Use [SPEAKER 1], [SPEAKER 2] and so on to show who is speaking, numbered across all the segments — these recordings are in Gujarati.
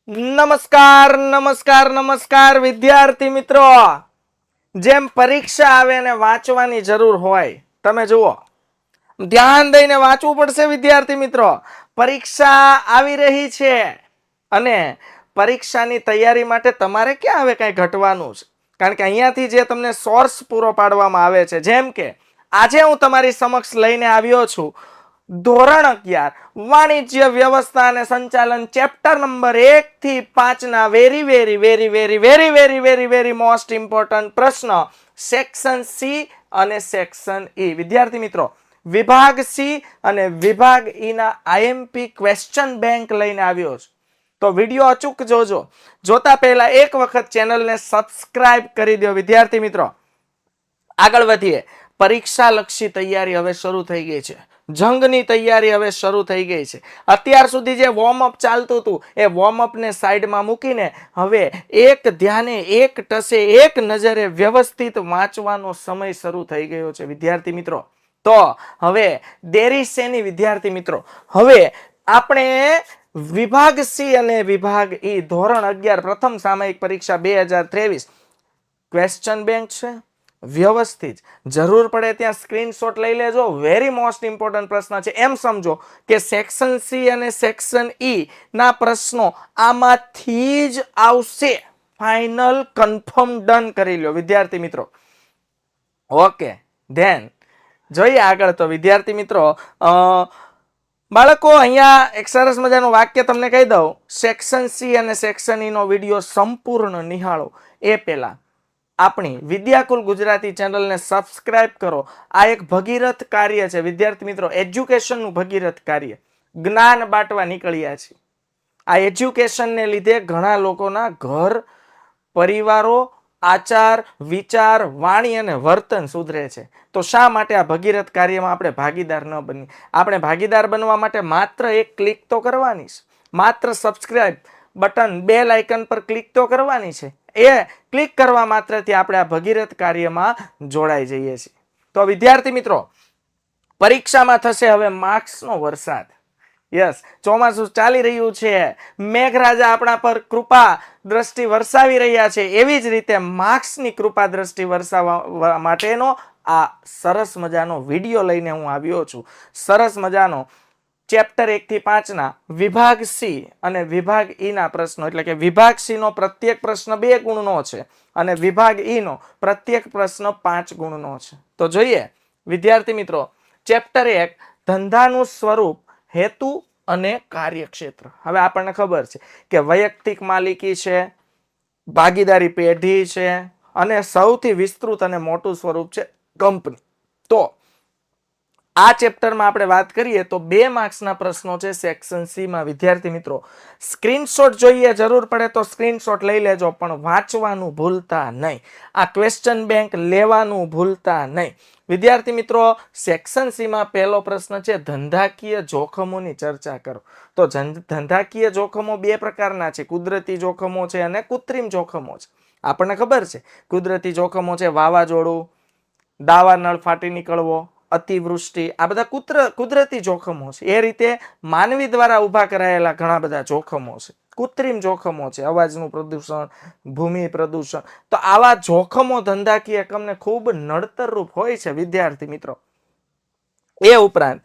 [SPEAKER 1] નમસ્કાર નમસ્કાર નમસ્કાર વિદ્યાર્થી મિત્રો, જેમ પરીક્ષા આવે ને વાંચવાની જરૂર હોય, તમે જુઓ ધ્યાન દઈને વાંચવું પડશે વિદ્યાર્થી મિત્રો. પરીક્ષા આવી રહી છે અને પરીક્ષાની તૈયારી માટે તમારે ક્યાં હવે કઈ ઘટવાનું છે, કારણ કે અહીંયાથી જે તમને સોર્સ પૂરો પાડવામાં આવે છે, જેમ કે આજે હું તમારી સમક્ષ લઈને આવ્યો છું ધોરણ 11 વાણિજ્ય વ્યવસ્થા અને સંચાલન ચેપ્ટર નંબર 1 થી 5 ના વેરી મોસ્ટ ઇમ્પોર્ટન્ટ પ્રશ્ન સેક્શન સી અને સેક્શન ઈ. વિદ્યાર્થી મિત્રો, વિભાગ સી અને વિભાગ ઈ ના આઈએમપી ક્વેશ્ચન બેંક લઈને આવ્યો છું, તો વિડિયો અચૂક જોજો. જોતા પહેલા એક વખત ચેનલને સબસ્ક્રાઇબ કરી દો. વિદ્યાર્થી મિત્રો, આગળ વધીએ. પરીક્ષા લક્ષી તૈયારી હવે શરૂ થઈ ગઈ છે. જંગની તૈયારી હવે શરૂ થઈ ગઈ છે. અત્યાર સુધી જે વોર્મ અપ ચાલતું હતું એ વોર્મ અપ ને સાઈડમાં મૂકીને હવે એક ધ્યાને, એક ટસે, એક નજરે વ્યવસ્થિત વાંચવાનો સમય શરૂ થઈ ગયો છે વિદ્યાર્થી મિત્રો. તો હવે દેરી શેની વિદ્યાર્થી મિત્રો, હવે આપણે વિભાગ સી અને વિભાગ ઈ ધોરણ 11 પ્રથમ સામયિક પરીક્ષા 2023 ક્વેશ્ચન બેંક છે. વ્યવસ્થિત જરૂર પડે ત્યાં સ્ક્રીનશોટ લઈ લેજો. વેરી મોસ્ટ ઇમ્પોર્ટન્ટ પ્રશ્ન છે. એમ સમજો કે સેક્શન સી અને સેક્શન ઈ ના પ્રશ્નો આમાંથી જ આવશે. ફાઇનલ કન્ફર્મ ડન કરી લો વિદ્યાર્થી મિત્રો. ઓકે, ધેન જોઈએ આગળ. તો વિદ્યાર્થી મિત્રો, બાળકો, અહીંયા એક સરસ મજાનું વાક્ય તમને કહી દઉં. સેક્શન સી અને સેક્શન ઈ નો વિડીયો સંપૂર્ણ નિહાળો એ પહેલા આપણી વિદ્યાકુલ ગુજરાતી ચેનલને સબસ્ક્રાઇબ કરો. આ એક ભગીરથ કાર્ય છે વિદ્યાર્થી મિત્રો, એજ્યુકેશનનું ભગીરથ કાર્ય. જ્ઞાન બાંટવા નીકળ્યા છે. આ એજ્યુકેશનને લીધે ઘણા લોકોના ઘર, પરિવારો, આચાર, વિચાર, વાણી અને વર્તન સુધરે છે. તો શા માટે આ ભગીરથ કાર્યમાં આપણે ભાગીદાર ન બનીએ? આપણે ભાગીદાર બનવા માટે માત્ર એક ક્લિક તો કરવાની છે. માત્ર સબસ્ક્રાઇબ બટન, બેલ આઇકન પર ક્લિક તો કરવાની છે. એ ક્લિક કરવા માત્રથી આપણે આ ભગીરથ કાર્યમાં જોડાઈ જઈએ છીએ. તો વિદ્યાર્થી મિત્રો, પરીક્ષામાં થશે હવે માર્ક્સનો વરસાદ. યસ, ચોમાસું ચાલી રહ્યું છે, મેઘરાજા આપણા પર કૃપા દ્રષ્ટિ વરસાવી રહ્યા છે. એવી જ રીતે માર્ક્સની કૃપા દ્રષ્ટિ વરસાવવા માટેનો આ સરસ મજાનો વિડીયો લઈને હું આવ્યો છું. સરસ મજાનો ચેપ્ટર 1 થી 5 ના વિભાગ સી અને વિભાગ ઈ ના પ્રશ્નો, એટલે કે વિભાગ સી નો પ્રત્યેક પ્રશ્ન 2 ગુણનો છે અને વિભાગ ઈ નો પ્રત્યેક પ્રશ્ન 5 ગુણનો છે. તો જોઈએ વિદ્યાર્થી મિત્રો, ચેપ્ટર 1 ધંધાનું સ્વરૂપ, હેતુ અને કાર્યક્ષેત્ર. હવે આપણને ખબર છે કે વૈયક્તિક માલિકી છે, ભાગીદારી પેઢી છે અને સૌથી વિસ્તૃત અને મોટું સ્વરૂપ છે કંપની. તો આ ચેપ્ટરમાં આપણે વાત કરીએ તો 2 માર્ક્સના પ્રશ્નો છે સેક્શન સી માં. વિદ્યાર્થી મિત્રો, સ્ક્રીનશોટ જોઈએ, જરૂર પડે તો સ્ક્રીનશોટ લઈ લેજો, પણ વાંચવાનું ભૂલતા નહીં. આ ક્વેશ્ચન બેંક લેવાનું ભૂલતા નહીં. વિદ્યાર્થી મિત્રો, સેક્શન સી માં પહેલો પ્રશ્ન છે ધંધાકીય જોખમોની ચર્ચા કરો. તો ધંધાકીય જોખમો 2 પ્રકારના છે, કુદરતી જોખમો છે અને કૃત્રિમ જોખમો છે. આપણને ખબર છે કુદરતી જોખમો છે વાવાઝોડું, દાવાનળ ફાટી નીકળવો, અતિવૃષ્ટિ, આ બધા કુદરતી જોખમો છે. એ રીતે માનવી દ્વારા ઊભા કરાયેલા ઘણા બધા જોખમો છે. કૃત્રિમ જોખમો છે, અવાજનું પ્રદૂષણ, ભૂમિ પ્રદૂષણ. તો આવા જોખમો ધંધાકીય એકમને ખૂબ નડતરરૂપ હોય છે વિદ્યાર્થી મિત્રો. એ ઉપરાંત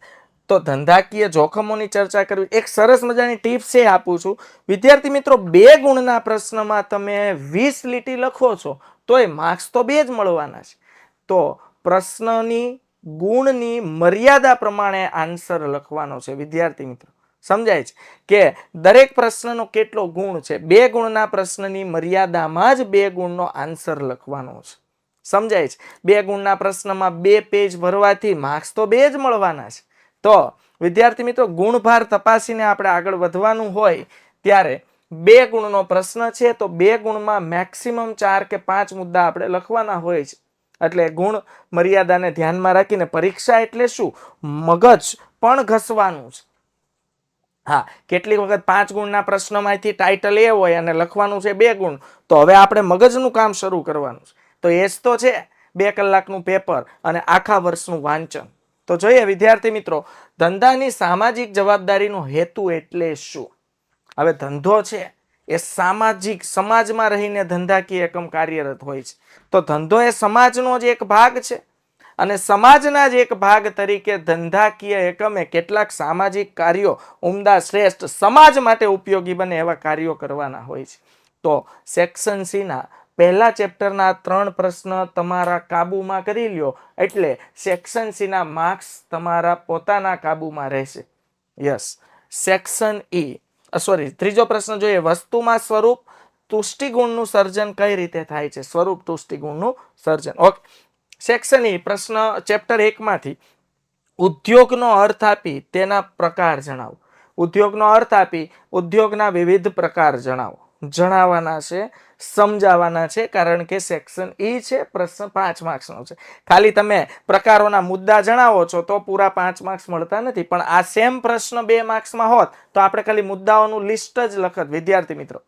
[SPEAKER 1] તો ધંધાકીય જોખમોની ચર્ચા કરવી, એક સરસ મજાની ટિપ્સ એ આપું છું વિદ્યાર્થી મિત્રો. 2 ગુણના પ્રશ્નમાં તમે 20 લીટી લખો છો તોય માર્ક્સ તો 2 જ મળવાના છે. તો પ્રશ્નની ગુણની મર્યાદા પ્રમાણે આન્સર લખવાનો છે વિદ્યાર્થી મિત્રો. સમજાય છે કે દરેક પ્રશ્નનો કેટલો ગુણ છે? 2 ગુણના પ્રશ્નની મર્યાદામાં જ 2 ગુણનો આન્સર લખવાનો છે. સમજાય છે? 2 ગુણના પ્રશ્નમાં 2 પેજ ભરવાથી માર્ક્સ તો 2 જ મળવાના છે. તો વિદ્યાર્થી મિત્રો, ગુણભાર તપાસીને આપણે આગળ વધવાનું હોય ત્યારે 2 ગુણનો પ્રશ્ન છે તો 2 ગુણમાં મેક્સિમમ 4 કે 5 મુદ્દા આપણે લખવાના હોય છે. એટલે ગુણ મર્યાદાને ધ્યાનમાં રાખીને પરીક્ષા એટલે શું, મગજ પણ ઘસવાનું છે. હા, કેટલીક વખત 5 ગુણના પ્રશ્નમાંથી ટાઇટલ એ હોય અને લખવાનું છે 2 ગુણ, તો હવે આપણે મગજનું કામ શરૂ કરવાનું છે. તો એ જ તો છે 2 કલાકનું પેપર અને આખા વર્ષનું વાંચન. તો જોઈએ વિદ્યાર્થી મિત્રો, ધંધાની સામાજિક જવાબદારીનો હેતુ એટલે શું? હવે ધંધો છે એ સામાજિક સમાજમાં રહીને ધંધાકીય એકમ કાર્યરત હોય છે. તો ધંધો એ સમાજનો જ એક ભાગ છે અને સમાજના જ એક ભાગ તરીકે ધંધાકીય એકમે કેટલાક સામાજિક કાર્યો ઉમદા, શ્રેષ્ઠ, સમાજ માટે ઉપયોગી બને એવા કાર્યો કરવાના હોય છે. તો સેક્શન સી ના પહેલા ચેપ્ટરના 3 પ્રશ્ન તમારા કાબુમાં કરી લ્યો એટલે સેક્શન સી ના માર્ક્સ તમારા પોતાના કાબુમાં રહેશે. યસ. સેક્શન ઈ, સોરી, ત્રીજો પ્રશ્ન જોઈએ. વસ્તુમાં સ્વરૂપ તુષ્ટિગુણનું સર્જન કઈ રીતે થાય છે? સ્વરૂપ તુષ્ટિગુણનું સર્જન. ઓકે. સેક્શન ઈ પ્રશ્ન ચેપ્ટર 1 માંથી ઉદ્યોગનો અર્થ આપી તેના પ્રકાર જણાવો. ઉદ્યોગનો અર્થ આપી ઉદ્યોગના વિવિધ પ્રકાર જણાવો. જણાવવાના છે, સમજાવવાના છે, કારણ કે સેક્શન ઈ છે, પ્રશ્ન 5 માર્ક્સનો છે. ખાલી તમે પ્રકારોના મુદ્દા જણાવો છો તો પૂરા 5 માર્ક્સ મળતા નથી, પણ આ સેમ પ્રશ્ન 2 માર્ક્સમાં હોત તો આપણે ખાલી મુદ્દાઓનું લિસ્ટ જ લખત. વિદ્યાર્થી મિત્રો,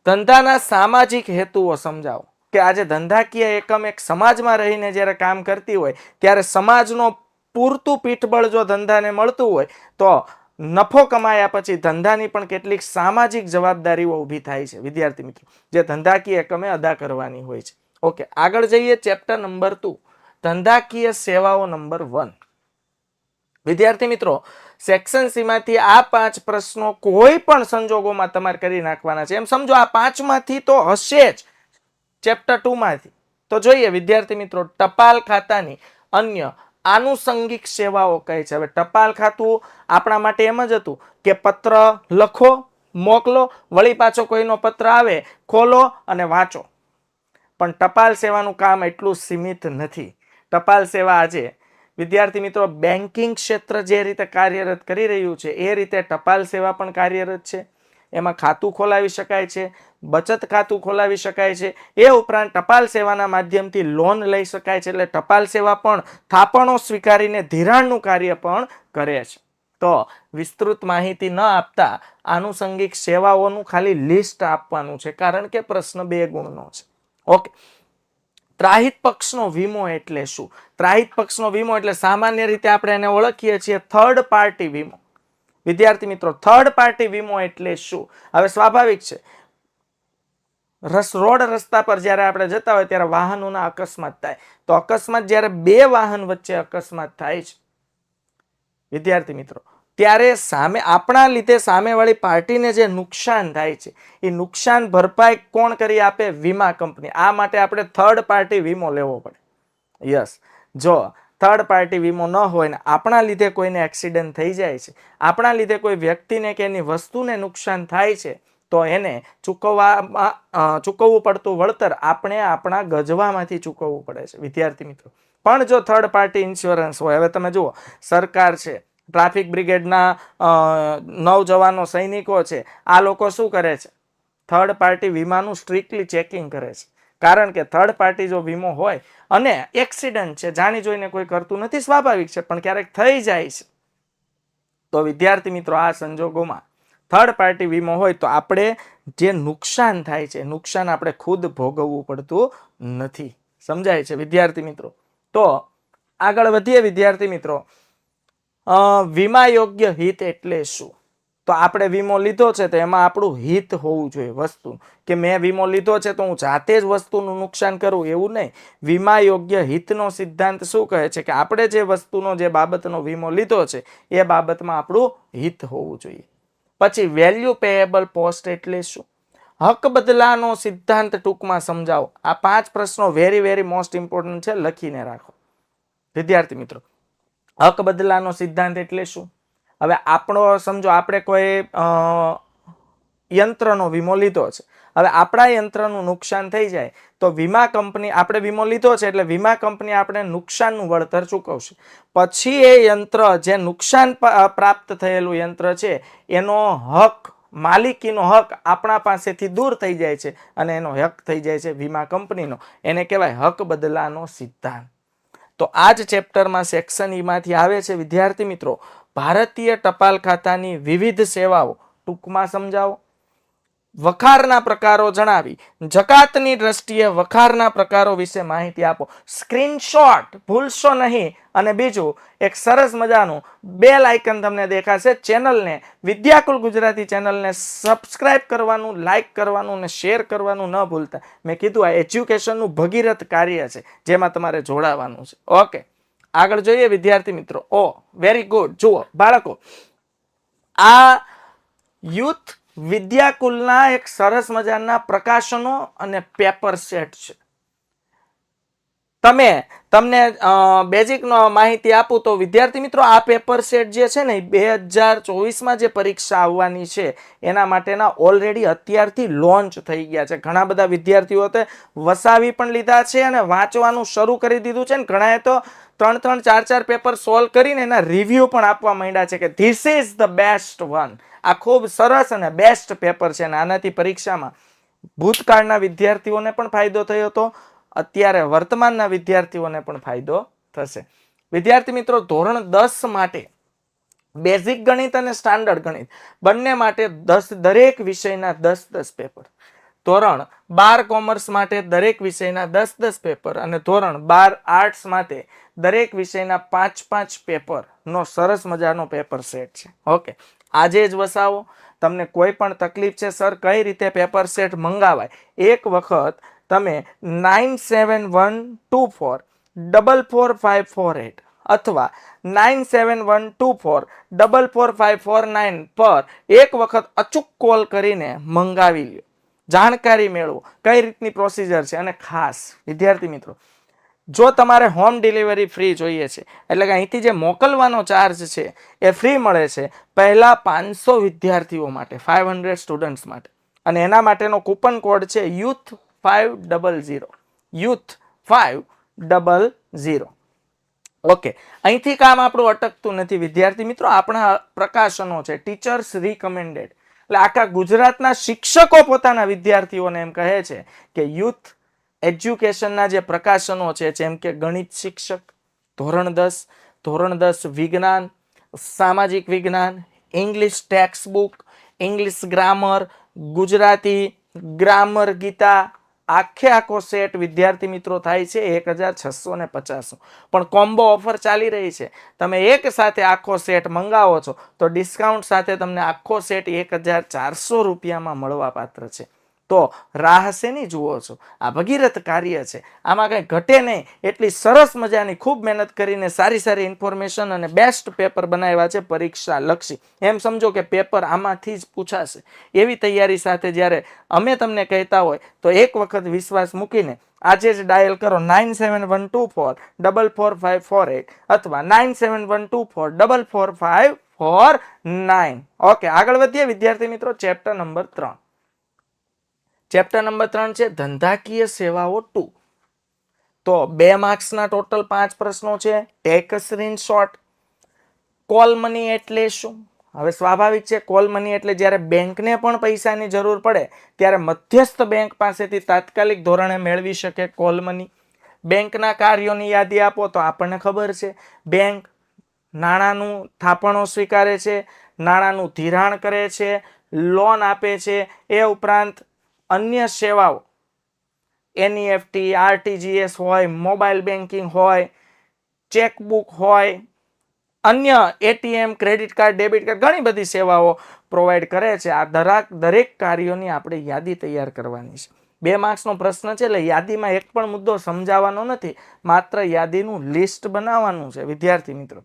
[SPEAKER 1] ધંધાના સામાજિક હેતુઓ સમજાવો કે આજે ધંધાકીય એકમ એક સમાજમાં રહીને જ્યારે કામ કરતી હોય ત્યારે સમાજનો પૂરતું પીઠબળ જો ધંધાને મળતું હોય તો નફો કમાયા પછી ધંધાની પણ કેટલીક સામાજિક જવાબદારીઓ ઊભી થાય છે વિદ્યાર્થી મિત્રો, જે ધંધાકીય એકમે અદા કરવાની હોય છે. ઓકે, આગળ જઈએ. ચેપ્ટર નંબર 2, ધંધાકીય સેવાઓ નંબર 1. વિદ્યાર્થી મિત્રો, સેક્શન સી માંથી આ 5 પ્રશ્નો કોઈ પણ સંજોગોમાં તમારે કરી નાખવાના છે. એમ સમજો આ 5 માંથી તો હશે જ ચેપ્ટર 2 માંથી. તો જોઈએ વિદ્યાર્થી મિત્રો, ટપાલ ખાતાની અન્ય આનુષંગિક સેવાઓ કઈ છે? હવે ટપાલ ખાતું આપણા માટે એમ જ હતું કે પત્ર લખો, મોકલો, વળી પાછો કોઈનો પત્ર આવે, ખોલો અને વાંચો. પણ ટપાલ સેવાનું કામ એટલું સીમિત નથી. ટપાલ સેવા આજે વિદ્યાર્થી મિત્રો બેન્કિંગ ક્ષેત્ર જે રીતે કાર્યરત કરી રહ્યું છે એ રીતે ટપાલ સેવા પણ કાર્યરત છે. એમાં ખાતું ખોલાવી શકાય છે, બચત ખાતું ખોલાવી શકાય છે, એ ઉપરાંત ટપાલ સેવાના માધ્યમથી લોન લઈ શકાય છે. એટલે ટપાલ સેવા પણ થાપણો સ્વીકારીને ધિરાણનું કાર્ય પણ કરે છે. તો વિસ્તૃત માહિતી ન આપતા આનુષંગિક સેવાઓનું ખાલી લિસ્ટ આપવાનું છે, કારણ કે પ્રશ્ન 2 ગુણનો છે. ઓકે. ત્રાહિત પક્ષનો વીમો એટલે શું? ત્રાહિત પક્ષનો વીમો એટલે સામાન્ય રીતે આપણે એને ઓળખીએ છીએ થર્ડ પાર્ટી વીમો. વિદ્યાર્થી મિત્રો, થર્ડ પાર્ટી વીમો એટલે શું? હવે સ્વાભાવિક છે, રોડ રસ્તા પર જ્યારે આપણે જતા હોય ત્યારે વાહનોના અકસ્માત થાય. તો અકસ્માત જ્યારે 2 વાહન વચ્ચે અકસ્માત થાય છે વિદ્યાર્થી મિત્રો, ત્યારે સામે આપણા લીધે સામેવાળી પાર્ટીને જે નુકસાન થાય છે એ નુકસાન ભરપાઈ કોણ કરી આપે? વીમા કંપની. આ માટે આપણે થર્ડ પાર્ટી વીમો લેવો પડે. યસ. જો થર્ડ પાર્ટી વીમો ન હોય ને આપણા લીધે કોઈને એક્સિડન્ટ થઈ જાય છે, આપણા લીધે કોઈ વ્યક્તિને કે એની વસ્તુને નુકસાન થાય છે, તો એને ચૂકવવું પડતું વળતર આપણે આપણા ગજવામાંથી ચૂકવવું પડે છે વિદ્યાર્થી મિત્રો. પણ જો થર્ડ પાર્ટી ઇન્સ્યોરન્સ હોય, હવે તમે જુઓ, સરકાર છે, ટ્રાફિક બ્રિગેડના નવજવાનો સૈનિકો છે, આ લોકો શું કરે છે? થર્ડ પાર્ટી વીમાનું સ્ટ્રિક્ટલી ચેકિંગ કરે છે. કારણ કે થર્ડ પાર્ટી જો વીમો હોય અને એક્સિડન્ટ છે, જાણી જોઈને કોઈ કરતું નથી, સ્વાભાવિક છે, પણ ક્યારેક થઈ જાય છે, તો વિદ્યાર્થી મિત્રો આ સંજોગોમાં થર્ડ પાર્ટી વીમો હોય તો આપણે જે નુકસાન થાય છે, નુકસાન આપણે ખુદ ભોગવવું પડતું નથી. સમજાય છે વિદ્યાર્થી મિત્રો? તો આગળ વધીએ વિદ્યાર્થી મિત્રો. વીમા યોગ્ય હિત એટલે શું? તો આપણે વીમો લીધો છે તો એમાં આપણું હિત હોવું જોઈએ. વસ્તુ કે મેં વીમો લીધો છે તો હું જાતે જ વસ્તુનું નુકસાન કરું એવું નહીં. વીમા યોગ્ય હિતનો સિદ્ધાંત શું કહે છે? કે આપણે જે વસ્તુનો, જે બાબતનો વીમો લીધો છે એ બાબતમાં આપણું હિત હોવું જોઈએ. પછી વેલ્યુ પેએબલ પોસ્ટ એટલે શું? હક બદલાનો સિદ્ધાંત ટૂંકમાં સમજાવો. આ 5 પ્રશ્નો વેરી મોસ્ટ ઇમ્પોર્ટન્ટ છે, લખીને રાખો વિદ્યાર્થી મિત્રો. હક બદલાનો સિદ્ધાંત એટલે શું? હવે આપણો સમજો, આપણે કોઈ યંત્રનો વીમો લીધો છે. હવે આપણા યંત્રનું નુકસાન થઈ જાય તો વીમા કંપની, આપણે વીમો લીધો છે એટલે વીમા કંપની આપણે નુકસાનનું વળતર ચૂકવશે. પછી એ યંત્ર, જે નુકસાન પ્રાપ્ત થયેલું યંત્ર છે, એનો હક, માલિકીનો હક આપણા પાસેથી દૂર થઈ જાય છે અને એનો હક થઈ જાય છે વીમા કંપનીનો. એને કહેવાય હક બદલાનો સિદ્ધાંત. તો આ જ ચેપ્ટરમાં સેક્શન ઈ માંથી આવે છે વિદ્યાર્થી મિત્રો, ભારતીય ટપાલ ખાતાની વિવિધ સેવાઓ ટૂંકમાં સમજાવો. વખારના પ્રકારો જણાવી જકાતની દ્રષ્ટિએ વખારના પ્રકારો વિશે માહિતી આપો. સ્ક્રીનશોટ ભૂલશો નહીં. અને બીજું એક સરસ મજાનું બેલ આઇકન તમને દેખાશે. ચેનલને વિદ્યાકુલ ગુજરાતી ચેનલને સબસ્ક્રાઇબ કરવાનું, લાઇક કરવાનું અને શેર કરવાનું ન ભૂલતા. મેં કીધું આ એજ્યુકેશનનું ભગીરથ કાર્ય છે જેમાં તમારે જોડાવાનું છે. ઓકે, આગળ જોઈએ વિદ્યાર્થી મિત્રો. Very good. જુઓ બાળકો, આ યુથ વિદ્યાકુલના એક સરસ મજાના પ્રકાશનો અને પેપર સેટ છે. તમને બેઝિક નો માહિતી આપું તો વિદ્યાર્થી મિત્રો, આ પેપર સેટ જે છે ને 2024માં જે પરીક્ષા આવવાની છે એના માટેના ઓલરેડી અત્યારથી લોન્ચ થઈ ગયા છે. ઘણા બધા વિદ્યાર્થીઓ વસાવી પણ લીધા છે અને વાંચવાનું શરૂ કરી દીધું છે ને ઘણાએ તો 3-3, 4-4 પેપર સોલ્વ કરીને એના રિવ્યુ પણ આપવા માંડ્યા છે કે this is the best one. આ ખૂબ સરસ અને બેસ્ટ પેપર છે અને આનાથી પરીક્ષામાં ભૂતકાળના વિદ્યાર્થીઓને પણ ફાયદો થયો હતો, અત્યારે વર્તમાનના વિદ્યાર્થીઓને પણ ફાયદો થશે. વિદ્યાર્થી મિત્રો, ધોરણ 10 માટે બેઝિક ગણિત અને સ્ટાન્ડર્ડ ગણિત બંને માટે દરેક વિષયના 10-10 પેપર, ધોરણ 12 કોમર્સ માટે દરેક વિષયના 10-10 પેપર અને ધોરણ 12 આર્ટ્સ માટે દરેક વિષયના 5-5 પેપર નો સરસ મજાનો પેપર સેટ છે. ઓકે, આજે જ વસાવો. તમને કોઈ પણ તકલીફ છે સર કઈ રીતે પેપર સેટ મંગાવાય, એક વખત તમે 9712444548 અથવા 9712444549 પર એક વખત અચૂક કોલ કરીને મંગાવી લ્યો. જાણકારી મેળવો કઈ રીતની પ્રોસિજર છે. અને ખાસ વિદ્યાર્થી મિત્રો, જો તમારે હોમ ડિલિવરી ફ્રી જોઈએ છે, એટલે કે અહીંથી જે મોકલવાનો ચાર્જ છે એ ફ્રી મળે છે પહેલા 500 વિદ્યાર્થીઓ માટે, 500 સ્ટુડન્ટ્સ માટે. અને એના માટેનો કૂપન કોડ છે YOUTH500, YOUTH500. ઓકે, અહીંથી કામ આપણું અટકતું નથી વિદ્યાર્થી મિત્રો. આપણા પ્રકાશનો છે ટીચર્સ રિકમેન્ડેડ, એટલે આખા ગુજરાતના શિક્ષકો પોતાના વિદ્યાર્થીઓને એમ કહે છે કે યુથ એજ્યુકેશનના જે પ્રકાશનો છે જેમ કે ગણિત શિક્ષક, ધોરણ 10 વિજ્ઞાન, સામાજિક વિજ્ઞાન, English textbook, English grammar, Gujarati grammar Gita, આખો સેટ વિદ્યાર્થી મિત્રો થાય છે 1650. પણ કોમ્બો ઓફર ચાલી રહી છે. તમે એક સાથે આખો સેટ મંગાવો છો તો ડિસ્કાઉન્ટ સાથે તમને આખો સેટ 1400 રૂપિયામાં મળવા પાત્ર છે. તો રાહ શેની જુઓ છો? આ ભગીરથ કાર્ય છે, આમાં કંઈ ઘટે નહીં. એટલી સરસ મજાની ખૂબ મહેનત કરીને સારી ઇન્ફોર્મેશન અને બેસ્ટ પેપર બનાવ્યા છે પરીક્ષા લક્ષી. એમ સમજો કે પેપર આમાંથી જ પૂછાશે એવી તૈયારી સાથે જ્યારે અમે તમને કહેતા હોય તો એક વખત વિશ્વાસ મૂકીને આજે જ ડાયલ કરો 9712444548 અથવા 9712444549. ઓકે, આગળ વધીએ વિદ્યાર્થી મિત્રો. ચેપ્ટર નંબર 3 છે ધંધાકીય સેવાઓ 2. તો 2 માર્ક્સના ટોટલ 5 પ્રશ્નો છે. Take a screenshot. Call money એટલે શું? હવે સ્વાભાવિક છે, કોલ મની એટલે જ્યારે બેંકને પણ પૈસાની જરૂર પડે ત્યારે મધ્યસ્થ બેંક પાસેથી તાત્કાલિક ધોરણે મેળવી શકે કોલ મની. બેંકના કાર્યોની યાદી આપો તો આપણને ખબર છે બેંક નાણાંનું થાપણો સ્વીકારે છે, નાણાંનું ધિરાણ કરે છે, લોન આપે છે. એ ઉપરાંત અન્ય સેવાઓ NEFT, RTGS હોય, મોબાઈલ બેન્કિંગ હોય, ચેકબુક હોય, અન્ય ATM, credit card, debit card, ઘણી બધી સેવાઓ પ્રોવાઈડ કરે છે. આ દરેક કાર્યોની આપણે યાદી તૈયાર કરવાની છે. 2 માર્ક્સનો પ્રશ્ન છે એટલે યાદીમાં એક પણ મુદ્દો સમજાવવાનો નથી, માત્ર યાદીનું લિસ્ટ બનાવવાનું છે. વિદ્યાર્થી મિત્રો,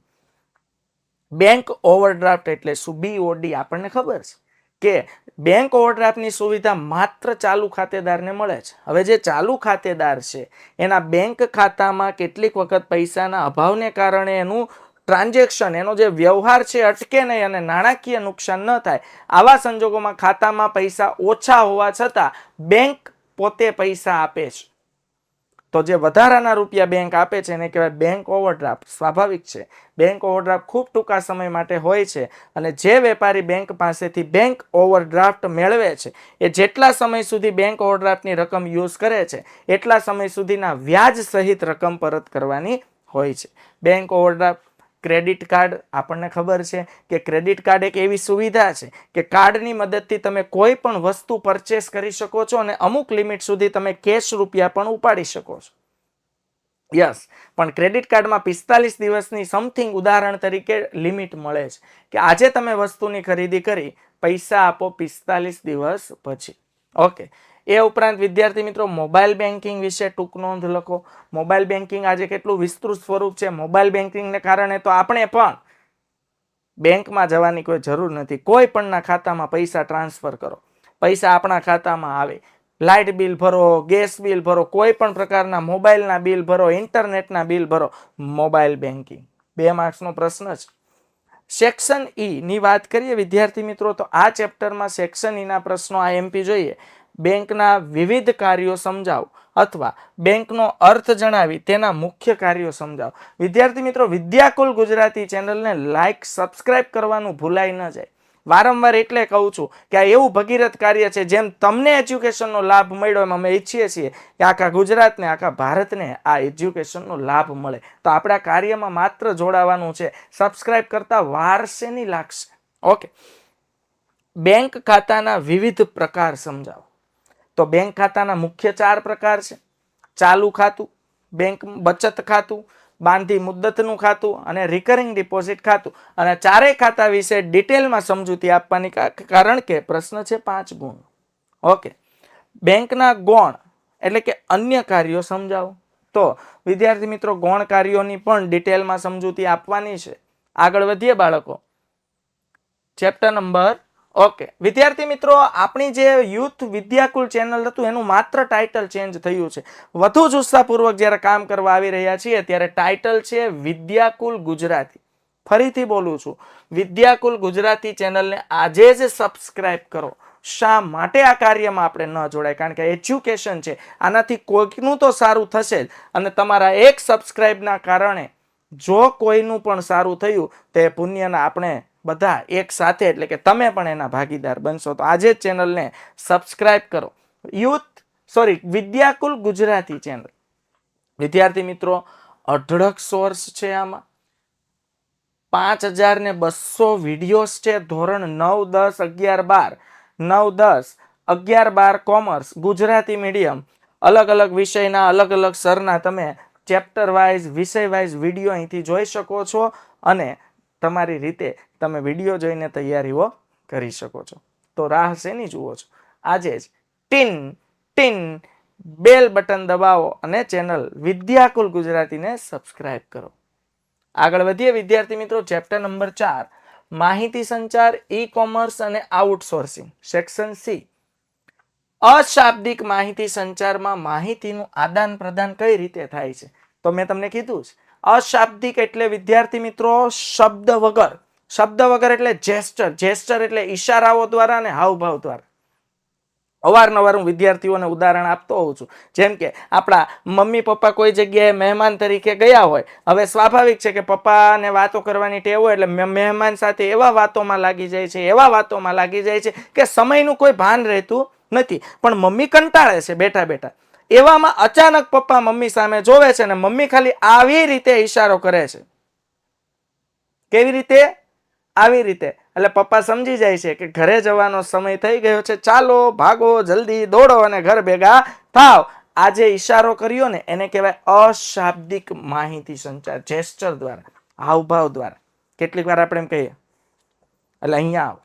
[SPEAKER 1] બેંક ઓવરડ્રાફ્ટ એટલે શું? BOD આપણને ખબર છે કે બેંક ઓવરડ્રાફ્ટની સુવિધા માત્ર ચાલુ ખાતેદારને મળે છે. હવે જે ચાલુ ખાતેદાર છે એના બેંક ખાતામાં કેટલીક વખત પૈસાના અભાવને કારણે એનું ટ્રાન્ઝેક્શન, એનો જે વ્યવહાર છે અટકે નહીં અને નાણાકીય નુકસાન ન થાય. આવા સંજોગોમાં ખાતામાં પૈસા ઓછા હોવા છતાં બેંક પોતે પૈસા આપે છે. તો જે વધારાના રૂપિયા બેંક આપે છે એને કહેવાય બેંક ઓવરડ્રાફ્ટ. સ્વાભાવિક છે, બેંક ઓવરડ્રાફ્ટ ખૂબ ટૂંકા સમય માટે હોય છે અને જે વેપારી બેંક પાસેથી બેંક ઓવરડ્રાફ્ટ મેળવે છે એ જેટલા સમય સુધી બેંક ઓવરડ્રાફ્ટની રકમ યુઝ કરે છે એટલા સમય સુધીના વ્યાજ સહિત રકમ પરત કરવાની હોય છે. બેંક ઓવરડ્રાફ્ટ ક્રેડિટ કાર્ડ આપણને ખબર છે કે ક્રેડિટ કાર્ડ એક એવી સુવિધા છે કે કાર્ડની મદદથી તમે કોઈ પણ વસ્તુ પરચેસ કરી શકો છો અને અમુક લિમિટ સુધી તમે કેશ રૂપિયા પણ ઉપાડી શકો છો. યસ, પણ ક્રેડિટ કાર્ડમાં 45 દિવસની સમથિંગ ઉદાહરણ તરીકે લિમિટ મળે છે કે આજે તમે વસ્તુની ખરીદી કરી, પૈસા આપો 45 દિવસ પછી. ઓકે. એ ઉપરાંત વિદ્યાર્થી મિત્રો મોબાઈલ બેન્કિંગ વિશે ટૂંક નોંધ લખો. મોબાઈલ બેન્કિંગ આજે કેટલું વિસ્તૃત સ્વરૂપ છે. મોબાઈલ બેન્કિંગને કારણે તો આપણે પણ બેંકમાં જવાની કોઈ જરૂર નથી. કોઈ પણના ખાતામાં પૈસા ટ્રાન્સફર કરો, પૈસા આપણા ખાતામાં આવે. લાઇટ બિલ ભરો, ગેસ બિલ ભરો, કોઈ પણ પ્રકારના મોબાઈલના બિલ ભરો, ઇન્ટરનેટના બિલ ભરો, મોબાઈલ બેન્કિંગ. 2 માર્ક્સનો પ્રશ્ન છે. સેક્શન ઈ ની વાત કરીએ વિદ્યાર્થી મિત્રો તો આ ચેપ્ટરમાં સેક્શન ઈ ના પ્રશ્નો આઈએમપી જોઈએ. બેંકના વિવિધ કાર્યો સમજાવો અથવા બેંકનો અર્થ જણાવી તેના મુખ્ય કાર્યો સમજાવો. વિદ્યાર્થી મિત્રો વિદ્યાકુલ ગુજરાતી ચેનલને લાઈક સબસ્ક્રાઇબ કરવાનું ભૂલાઈ ન જાય. વારંવાર એટલે કહું છું કે આ એવું ભગીરથ કાર્ય છે જેમ તમને એજ્યુકેશનનો લાભ મળ્યો એમ અમે ઈચ્છીએ છીએ કે આખા ગુજરાતને આખા ભારતને આ એજ્યુકેશનનો લાભ મળે. તો આપણે આ કાર્યમાં માત્ર જોડાવાનું છે. સબસ્ક્રાઇબ કરતા વાર શેની લાગશે? ઓકે. બેંક ખાતાના વિવિધ પ્રકાર સમજાવો. તો બેંક ખાતાના મુખ્ય 4 પ્રકાર છે. ચાલુ ખાતું, બેંક બચત ખાતું, બાંધી મુદ્દતનું ખાતું અને રિકરિંગ ડિપોઝિટ ખાતું. અને ચારેય ખાતા વિશે ડિટેલમાં સમજૂતી આપવાની કારણ કે પ્રશ્ન છે 5 ગુણ. ઓકે. બેંકના ગૌણ એટલે કે અન્ય કાર્યો સમજાવો. તો વિદ્યાર્થી મિત્રો ગૌણ કાર્યોની પણ ડિટેલમાં સમજૂતી આપવાની છે. આગળ વધીએ બાળકો. Chapter number okay. વિદ્યાર્થી મિત્રો આપણી જે યુથ વિદ્યાકુલ ચેનલ હતું એનું માત્ર ટાઇટલ ચેન્જ થયું છે. વધુ જ ઉત્સાહપૂર્વક જ્યારે કામ કરવા આવી રહ્યા છીએ ત્યારે ટાઇટલ છે વિદ્યાકુલ ગુજરાતી. ફરીથી બોલું છું, વિદ્યાકુલ ગુજરાતી ચેનલને આજે જ સબસ્ક્રાઇબ કરો. શા માટે આ કાર્યમાં આપણે ન જોડાય? કારણ કે એજ્યુકેશન છે, આનાથી કોઈકનું તો સારું થશે જ અને તમારા એક સબસ્ક્રાઇબના કારણે જો કોઈનું પણ સારું થયું તે પુણ્યના આપણે બધા એક સાથે એટલે કે તમે પણ એના ભાગીદાર બનશો. તો આજે જ ચેનલને સબસ્ક્રાઇબ કરો. વિદ્યાકુલ ગુજરાતી ચેનલ. વિદ્યાર્થી મિત્રો અઢળક સોર્સ છે આમાં. 5200 વિડીયોઝ છે. ધોરણ 9, 10, 11, 12, 11, 12 કોમર્સ ગુજરાતી મીડિયમ અલગ અલગ વિષયના અલગ અલગ સરના તમે ચેપ્ટર વાઇઝ વિષય વાઇઝ વિડીયો અહીંથી જોઈ શકો છો અને તમારી રીતે તમે વિડીયો જોઈને તૈયારીઓ કરી શકો છો. તો રાહ શેની જુઓ છો? આજે જ ટીન બેલ બટન દબાવો અને ચેનલ વિદ્યાકુલ ગુજરાતીને સબસ્ક્રાઇબ કરો. આગળ વધીએ વિદ્યાર્થી મિત્રો. ચેપ્ટર નંબર 4 માહિતી સંચાર, ઈ કોમર્સ અને આઉટસોર્સિંગ. Section C. અશાબ્દિક માહિતી સંચારમાં માહિતીનું આદાન પ્રદાન કઈ રીતે થાય છે? તો મેં તમને કીધું છે અશાબ્દિક એટલે વિદ્યાર્થી મિત્રો શબ્દ વગર. શબ્દ વગર એટલે જેસ્ચર એટલે ઈશારાઓ દ્વારા અને હાવભાવ દ્વારા. અવારનવાર હું વિદ્યાર્થીઓને ઉદાહરણ આપતો હોઉં છું. જેમ કે આપણા મમ્મી પપ્પા કોઈ જગ્યાએ મહેમાન તરીકે ગયા હોય. હવે સ્વાભાવિક છે કે પપ્પાને વાતો કરવાની ટેવ હોય એટલે મહેમાન સાથે એવા વાતોમાં લાગી જાય છે કે સમયનું કોઈ ભાન રહેતું નથી. પણ મમ્મી કંટાળે છે બેઠા બેઠા. એવામાં અચાનક પપ્પા મમ્મી સામે જોવે છે અને મમ્મી ખાલી આવી રીતે ઈશારો કરે છે. કેવી રીતે? આવી રીતે. એટલે પપ્પા સમજી જાય છે કે ઘરે જવાનો સમય થઈ ગયો છે, ચાલો ભાગો જલ્દી દોડો અને ઘર ભેગા થાવ. આ જે ઈશારો કર્યો ને એને કહેવાય અશાબ્દિક માહિતી સંચાર. જેસ્ચર દ્વારા, હાવભાવ દ્વારા. કેટલીક વાર આપણે એમ કહીએ એટલે અહીંયા આવ,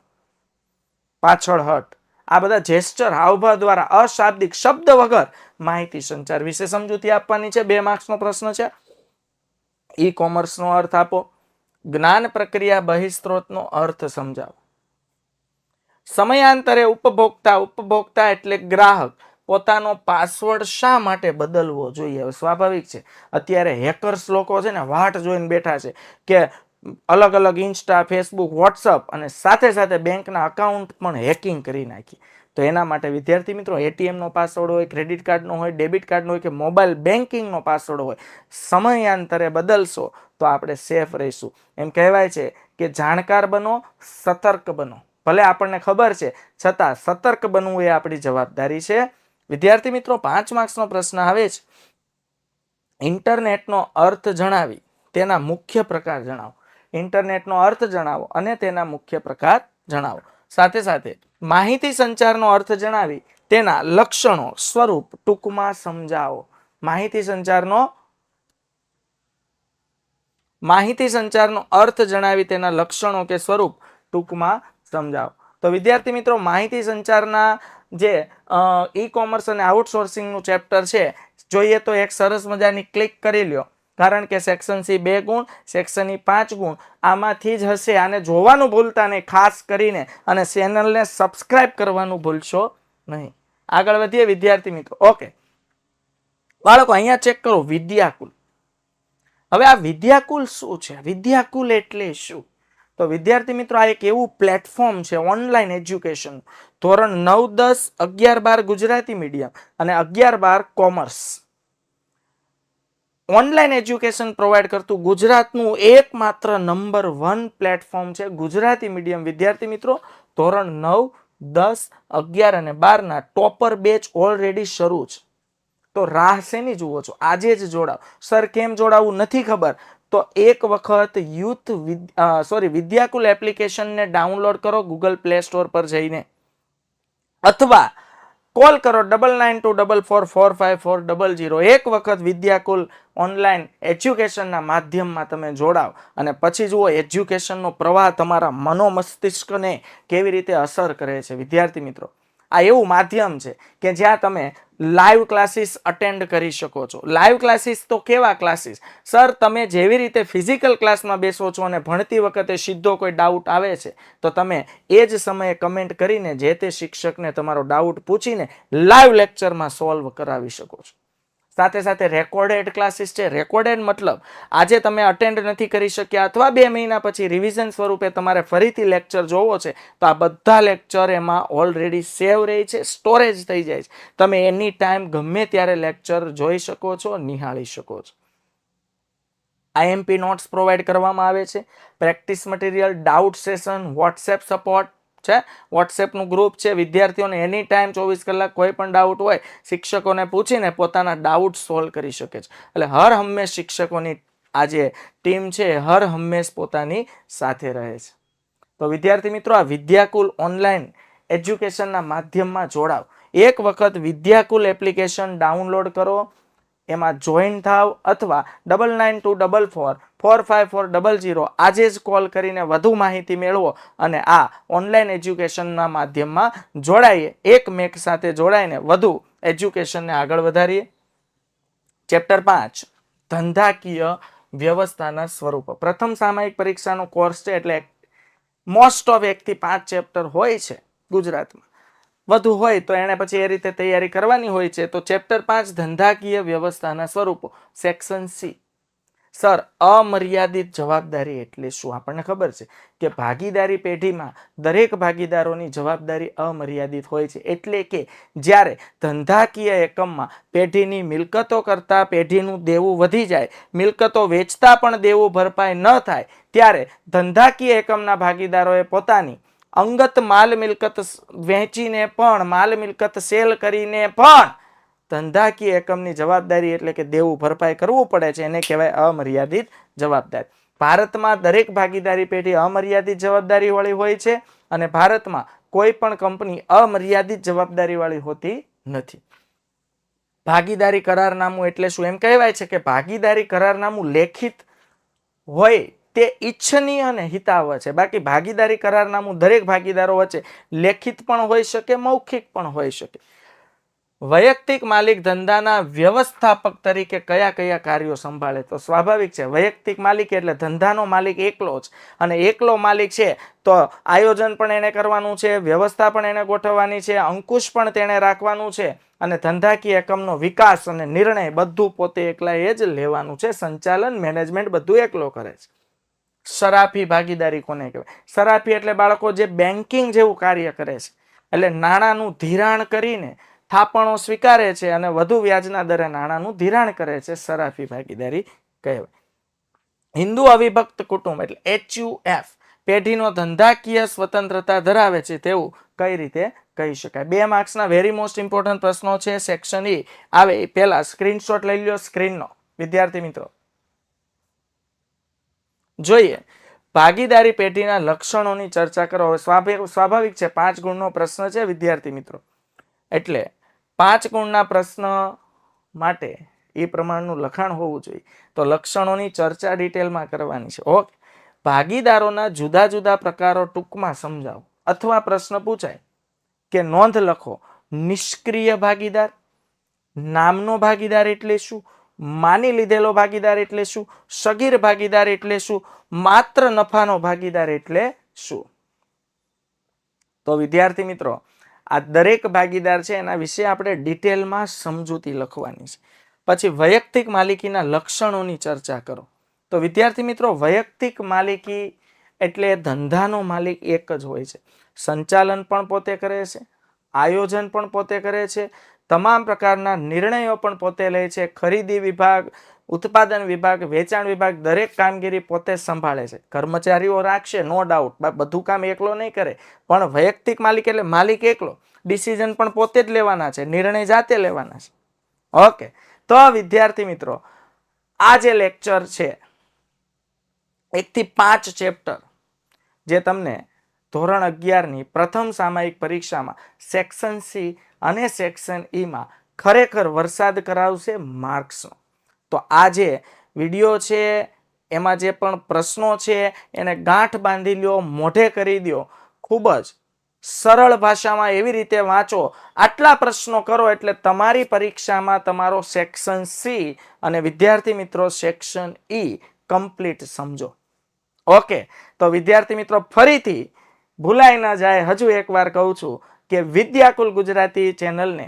[SPEAKER 1] પાછળ હટ. આ બધા જેસ્ચર હાવભાવ દ્વારા અશાબ્દિક શબ્દ વગર માહિતી સંચાર વિશે સમજૂતી આપવાની છે. 2 માર્ક્સનો પ્રશ્ન છે. ઈ કોમર્સનો અર્થ આપો. જ્ઞાન પ્રક્રિયા બહિસ્ત્રોતનો અર્થ સમજાવો. સમયાંતરે ઉપભોક્તા એટલે ગ્રાહક પોતાનો પાસવર્ડ શા માટે બદલવો જોઈએ? હવે સ્વાભાવિક છે અત્યારે હેકર્સ લોકો છે ને વાટ જોઈને બેઠા છે કે અલગ અલગ ઇન્સ્ટા, ફેસબુક, વોટ્સઅપ અને સાથે સાથે બેંકના અકાઉન્ટ પણ હેકિંગ કરી નાખી. તો એના માટે વિદ્યાર્થી મિત્રો એટીએમનો પાસવર્ડ હોય, ક્રેડિટ કાર્ડનો હોય, ડેબિટ કાર્ડનો હોય કે મોબાઈલ બેન્કિંગનો પાસવર્ડ હોય, સમયાંતરે બદલશો તો આપણે સેફ રહીશું. એમ કહેવાય છે કે જાણકાર બનો, સતર્ક બનો. ભલે આપણને ખબર છે છતાં સતર્ક બનવું એ આપણી જવાબદારી છે. વિદ્યાર્થી મિત્રો 5 માર્ક્સનો પ્રશ્ન આવે છે. ઇન્ટરનેટનો અર્થ જણાવી તેના મુખ્ય પ્રકાર જણાવો. ઇન્ટરનેટનો અર્થ જણાવો અને તેના મુખ્ય પ્રકાર જણાવો. સાથે સાથે માહિતી સંચારનો અર્થ જણાવી તેના લક્ષણો, સ્વરૂપ ટૂંકમાં સમજાવો. માહિતી સંચારનો અર્થ જણાવી તેના લક્ષણો કે સ્વરૂપ ટૂંકમાં સમજાવો. તો વિદ્યાર્થી મિત્રો, માહિતી સંચારના જે ઈ-કોમર્સ અને આઉટસોર્સિંગનું ચેપ્ટર છે, જોઈએ તો એક સરસ મજાની ક્લિક કરી લ્યો, કારણ કે સેક્શન સી 2 ગુણ, સેક્શન ઈ 5 ગુણ આમાંથી જ હશે. આને જોવાનું ભૂલતા નહીં ખાસ કરીને, અને ચેનલને સબસ્ક્રાઇબ કરવાનું ભૂલશો નહીં. આગળ વધીએ વિદ્યાર્થી મિત્રો. ઓકે બાળકો, અહીંયા ચેક કરો વિદ્યાકુલ. હવે આ વિદ્યાકુલ શું છે? વિદ્યાકુલ એટલે શું? તો વિદ્યાર્થી મિત્રો, આ એક એવું પ્લેટફોર્મ છે ઓનલાઈન એજ્યુકેશન. ધોરણ 9, 10, 11, 12 ગુજરાતી મીડિયમ અને 11, 12 કોમર્સ ઓનલાઈન એજ્યુકેશન પ્રોવાઈડ કરતું ગુજરાતનું એકમાત્ર નંબર 1 પ્લેટફોર્મ છે ગુજરાતી મીડિયમ. વિદ્યાર્થી મિત્રો, ધોરણ 9, 10, 11 અને 12 ના ટોપર બેચ ઓલરેડી શરૂ છે. તો રાહ શેની જુઓ છો? આજે જ જોડાવ. સર કેમ જોડાવું નથી ખબર, તો એક વખત વિદ્યાકુલ એપ્લિકેશનને ડાઉનલોડ કરો ગૂગલ પ્લે સ્ટોર પર જઈને, અથવા કોલ કરો 9924445400. એક વખત વિદ્યાકુલ ઓનલાઈન એજ્યુકેશનના માધ્યમમાં તમે જોડાવ અને પછી જુઓ એજ્યુકેશનનો પ્રવાહ તમારા મનોમસ્તિષ્કને કેવી રીતે અસર કરે છે. વિદ્યાર્થી મિત્રો, આ એવું માધ્યમ છે કે જ્યાં તમે લાઈવ ક્લાસીસ અટેન્ડ કરી શકો છો. લાઈવ ક્લાસીસ તો કેવા ક્લાસીસ? સર, તમે જેવી રીતે ફિઝિકલ ક્લાસમાં બેસો છો અને ભણતી વખતે સીધો કોઈ ડાઉટ આવે છે તો તમે એ જ સમયે કમેન્ટ કરીને જે તે શિક્ષકને તમારો ડાઉટ પૂછીને લાઈવ લેક્ચરમાં સોલ્વ કરાવી શકો છો. સાથે સાથે રેકોર્ડેડ ક્લાસીસ છે. રેકોર્ડેડ મતલબ આજે તમે અટેન્ડ નથી કરી શક્યા અથવા 2 મહિના પછી રિવિઝન સ્વરૂપે તમારે ફરીથી લેક્ચર જોવો છે, તો આ બધા લેક્ચર એમાં ઓલરેડી સેવ રહે છે, સ્ટોરેજ થઈ જાય છે. તમે એની ટાઈમ ગમે ત્યારે લેક્ચર જોઈ શકો છો, નિહાળી શકો છો. આઈએમપી નોટ્સ પ્રોવાઈડ કરવામાં આવે છે, practice material, doubt session, WhatsApp support છે, વોટ્સએપનું ગ્રુપ છે. વિદ્યાર્થીઓને એની ટાઈમ 24 કલાક કોઈ પણ ડાઉટ હોય શિક્ષકોને પૂછીને પોતાના ડાઉટ સોલ્વ કરી શકે છે. એટલે હર હંમેશ શિક્ષકોની આ જે ટીમ છે હર હંમેશ પોતાની સાથે રહે છે. તો વિદ્યાર્થી મિત્રો, આ વિદ્યાકુલ ઓનલાઈન એજ્યુકેશનના માધ્યમમાં જોડાવ. એક વખત વિદ્યાકુલ એપ્લિકેશન ડાઉનલોડ કરો, એમાં જોઈન થાવ, અથવા 9924445400 આજે જ કોલ કરીને વધુ માહિતી મેળવો અને આ ઓનલાઈન એજ્યુકેશનના માધ્યમમાં જોડાઈએ. એક મેક સાથે જોડાઈને વધુ એજ્યુકેશનને આગળ વધારીએ. ચેપ્ટર 5 ધંધાકીય વ્યવસ્થાના સ્વરૂપો. પ્રથમ સામાયિક પરીક્ષાનો કોર્સ છે, એટલે મોસ્ટ ઓફ 1 થી 5 ચેપ્ટર હોય છે. ગુજરાતમાં વધુ હોય તો એને પછી એ રીતે તૈયારી કરવાની હોય છે. તો ચેપ્ટર 5 ધંધાકીય વ્યવસ્થાના સ્વરૂપો, સેક્શન સી. સર, અમર્યાદિત જવાબદારી એટલે શું? આપણને ખબર છે કે ભાગીદારી પેઢીમાં દરેક ભાગીદારોની જવાબદારી અમર્યાદિત હોય છે. એટલે કે જ્યારે ધંધાકીય એકમમાં પેઢીની મિલકતો કરતાં પેઢીનું દેવું વધી જાય, મિલકતો વેચતા પણ દેવું ભરપાઈ ન થાય, ત્યારે ધંધાકીય એકમના ભાગીદારોએ પોતાની અંગત માલ મિલકત વેચીને પણ, માલ મિલકત સેલ કરીને પણ ધંધાકીય એકમની જવાબદારી એટલે કે દેવું ભરપાઈ કરવું પડે છે. એને કહેવાય અમર્યાદિત જવાબદારી. ભારતમાં દરેક ભાગીદારી પેઢી અમર્યાદિત જવાબદારી વાળી હોય છે અને ભારતમાં કોઈ પણ કંપની અમર્યાદિત જવાબદારી વાળી હોતી નથી. ભાગીદારી કરારનામું એટલે શું? એમ કહેવાય છે કે ભાગીદારી કરારનામું લેખિત હોય તે ઈચ્છનીય અને હિતાવહ છે. બાકી ભાગીદારી કરારનામું દરેક ભાગીદારો વચ્ચે લેખિત પણ હોઈ શકે, મૌખિક પણ હોઈ શકે. વૈયક્તિક માલિક ધંધાના વ્યવસ્થાપક તરીકે કયા કયા કાર્યો સંભાળે? તો સ્વાભાવિક છે, વૈયક્તિક માલિક એટલે ધંધાનો માલિક એકલો જ, અને એકલો માલિક છે તો આયોજન પણ એને કરવાનું છે, વ્યવસ્થા પણ એને ગોઠવવાની છે, અંકુશ પણ તેને રાખવાનું છે, અને ધંધાકીય એકમનો વિકાસ અને નિર્ણય બધું પોતે એકલાએ જ લેવાનું છે. સંચાલન, મેનેજમેન્ટ બધું એકલો કરે છે. સરાફી ભાગીદારી કોને કહેવાય? સરાફી એટલે બાળકો જે બેન્કિંગ જેવું કાર્ય કરે છે, એટલે નાણાંનું ધિરાણ કરીને થાપણો સ્વીકારે છે અને વધુ વ્યાજના દરે નાણાંનું ધિરાણ કરે છે. સરાફી ભાગીદારી કહેવાય. હિન્દુ અવિભક્ત કુટુંબ એટલે HUF પેઢીનો ધંધાકીય સ્વતંત્રતા ધરાવે છે તેવું કઈ રીતે કહી શકાય? 2 માર્ક્સના વેરી મોસ્ટ ઇમ્પોર્ટન્ટ પ્રશ્નો છે. સેક્શન ઈ આવે એ પહેલા સ્ક્રીનશોટ લઈ લ્યો સ્ક્રીનનો. વિદ્યાર્થી મિત્રો જોઈએ, ભાગીદારી પેઢીના લક્ષણોની ચર્ચા કરો. હવે સ્વાભાવિક છે, 5 ગુણનો પ્રશ્ન છે વિદ્યાર્થી મિત્રો, એટલે 5 ગુણના પ્રશ્ન માટે એ પ્રમાણનું લખાણ હોવું જોઈએ. તો લક્ષણોની ચર્ચા ડિટેલમાં કરવાની છે. ઓકે, ભાગીદારોના જુદા જુદા પ્રકારો ટૂંકમાં સમજાવો. અથવા પ્રશ્ન પૂછાય કે નોંધ લખો, નિષ્ક્રિય ભાગીદાર, નામનો ભાગીદાર એટલે શું, માની લીધેલો ભાગીદાર એટલે શું, સગીર ભાગીદાર એટલે શું, માત્ર નફાનો ભાગીદાર એટલે શું. તો વિદ્યાર્થી મિત્રો, આ દરેક ભાગીદાર છે એના વિશે આપણે ડિટેલમાં સમજૂતી લખવાની છે. પછી વૈયક્તિક માલિકીના લક્ષણોની ચર્ચા કરો. તો વિદ્યાર્થી મિત્રો, વૈયક્તિક માલિકી એટલે ધંધાનો માલિક એક જ હોય છે. સંચાલન પણ પોતે કરે છે, આયોજન પણ પોતે કરે છે, તમામ પ્રકારના નિર્ણયો પણ પોતે લે છે, ખરીદી વિભાગ, ઉત્પાદન વિભાગ, વેચાણ વિભાગ, દરેક કામગીરી પોતે સંભાળે છે. કર્મચારીઓ રાખશે, નો ડાઉટ, બધું કામ એકલો નહીં કરે, પણ વૈયક્તિક માલિક એટલે માલિક એકલો, ડિસિઝન પણ પોતે જ લેવાના છે, નિર્ણય જાતે લેવાના છે. ઓકે, તો વિદ્યાર્થી મિત્રો, આ જે લેક્ચર છે 1 થી 5 ચેપ્ટર જે તમને ધોરણ 11 ની પ્રથમ સામાયિક પરીક્ષામાં સેક્શન સી અને સેક્શન ઈ માં ખરેખર વરસાદ કરાવશે માર્ક્સનો. તો આ જે વિડીયો છે એમાં જે પણ પ્રશ્નો છે એને ગાંઠ બાંધી લ્યો, મોઢે કરી દો, ખૂબ જ સરળ ભાષામાં એવી રીતે વાંચો. આટલા પ્રશ્નો કરો એટલે તમારી પરીક્ષામાં તમારો સેક્શન સી અને વિદ્યાર્થી મિત્રો સેક્શન ઈ કમ્પ્લીટ સમજો. ઓકે, તો વિદ્યાર્થી મિત્રો ફરીથી ભૂલાઈ ના જાય, હજુ એકવાર કહું છું કે વિદ્યાકુલ ગુજરાતી ચેનલને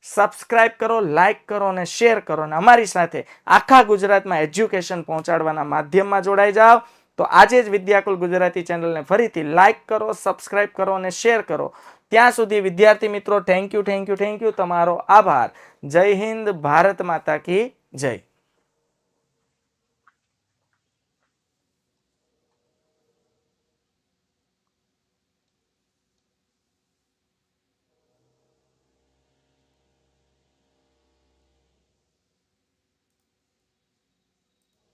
[SPEAKER 1] સબસ્ક્રાઇબ કરો, લાઈક કરો અને શેર કરો, અને અમારી સાથે આખા ગુજરાતમાં એજ્યુકેશન પહોંચાડવાના માધ્યમમાં જોડાઈ જાઓ. તો આજે જ વિદ્યાકુલ ગુજરાતી ચેનલને ફરીથી લાઈક કરો, સબસ્ક્રાઇબ કરો અને શેર કરો. ત્યાં સુધી વિદ્યાર્થી મિત્રો, થેન્ક યુ. તમારો આભાર. જય હિન્દ, ભારત માતા કી જય.